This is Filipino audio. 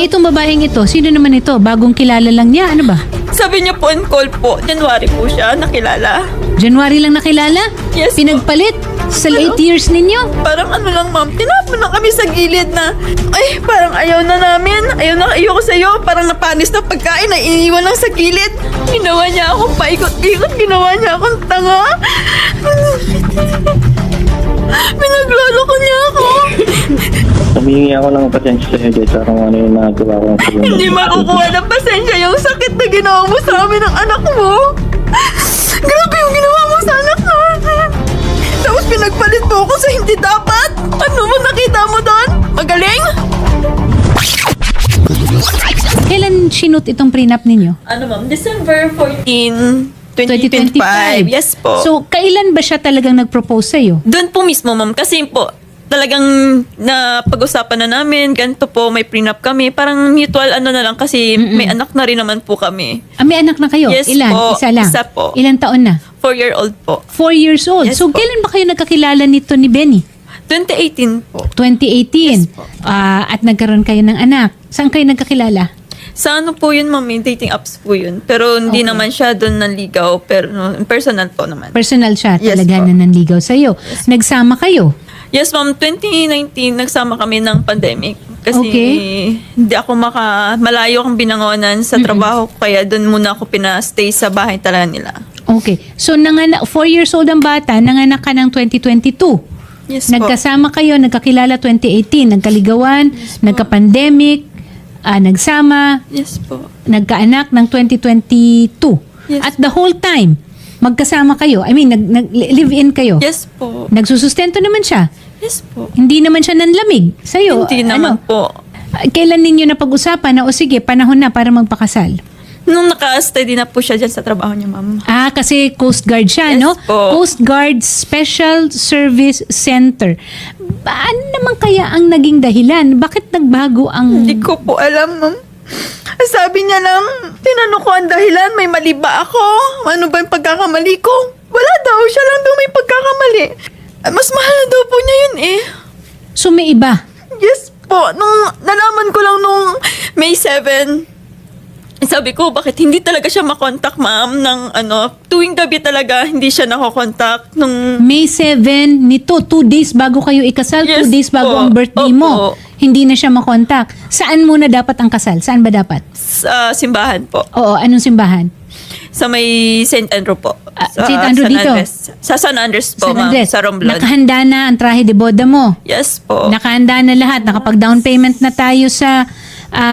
Itong babaeng ito, sino naman ito? Bagong kilala lang niya? Ano ba? Sabi niya po on call po. January po siya nakilala. January lang nakilala? Yes, Pinagpalit? Sa 8 years ninyo? Parang ano lang ma'am, tinapon lang kami sa gilid na, ay parang ayaw na namin, ayaw ko sa'yo, parang napanis na pagkain na iniwan lang sa gilid. Ginawa niya akong paikot-ikot, ginawa niya akong tanga. Pinagloloko niya ako. Humingi ako ng pasensya sa'yo dito kung ano yung nagawa ko sa iyo. Hindi makukuha ng pasensya yung sakit na ginawa mo sa amin ng anak mo. Grabe yung ginawa mo sa anak natin. Tapos pinagpalit mo ako sa hindi dapat. Ano mo nakita mo doon? Magaling? Kailan sinut itong prenup ninyo? Ano ma'am? December 14, 2025. Yes po. So, kailan ba siya talagang nag-propose sa'yo? Doon po mismo ma'am. Kasi po, talagang napag-usapan na namin. Ganito po, may prenup kami. Parang mutual ano na lang kasi may anak na rin naman po kami. Ah, may anak na kayo? Yes Ilan? po. Isa lang? Isa po. Ilan taon na? 4-year-old po. 4 years old. Yes So, po. kailan ba kayo nagkakilala nito ni Benny? 2018 po. 2018. Yes po. At nagkaroon kayo ng anak. Saan kayo nagkakilala? Sa ano po yun, ma'am, yung dating apps po yun. Pero hindi naman siya doon nanligaw. Pero no, personal po naman. Personal siya Yes talaga po. na nanligaw sa'yo. Nagsama kayo? Yes, ma'am. 2019, nagsama kami ng pandemic. Kasi Okay. hindi ako malayo akong binangonan sa trabaho ko. Kaya doon muna ako pinastay sa bahay talaga nila. Okay. So, 4 years old ang bata, nanganak ka ng 2022. Yes po. Nagkasama kayo, nagkakilala 2018, nagkaligawan, nagka-pandemic, nagsama, Yes po. nagkaanak ng 2022. Yes. At the whole time, magkasama kayo. I mean, nag-live-in kayo. Yes po. Nagsusustento naman siya. Yes po. Hindi naman siya nanlamig sa'yo. Hindi naman po. Kailan ninyo napag-usapan na, o sige, panahon na para magpakasal? Nung naka-steady na po siya dyan sa trabaho niya, ma'am. Kasi Coast Guard siya, Yes no? po. Coast Guard Special Service Center. Ano naman kaya ang naging dahilan? Bakit nagbago ang... Hindi ko po alam, ma'am. Sabi niya lang, tinanong ko ang dahilan, may mali ba ako? Ano ba yung pagkakamali ko? Wala daw, siya lang daw may pagkakamali. Mas mahal na daw po niya yun eh. So may iba? Yes po, nung nalaman ko lang nung May 7, sabi ko, bakit hindi talaga siya makontak, ma'am, ng tuwing gabi talaga, hindi siya nakokontak. Nung May 7 nito, 2 days bago kayo ikasal, 2 Yes days bago po. ang birthday mo. Opo. Hindi na siya makontak. Saan muna dapat ang kasal? Saan ba dapat? sa simbahan po, Oo, anong simbahan? sa may St. Andrew po. Sa St. Andrew San dito? Andres. Sa San Andres po, San ma'am, Andres. sa Romblon. Nakahanda na ang trahe de boda mo. Yes po. Nakahanda na lahat. Nakapag-down payment na tayo sa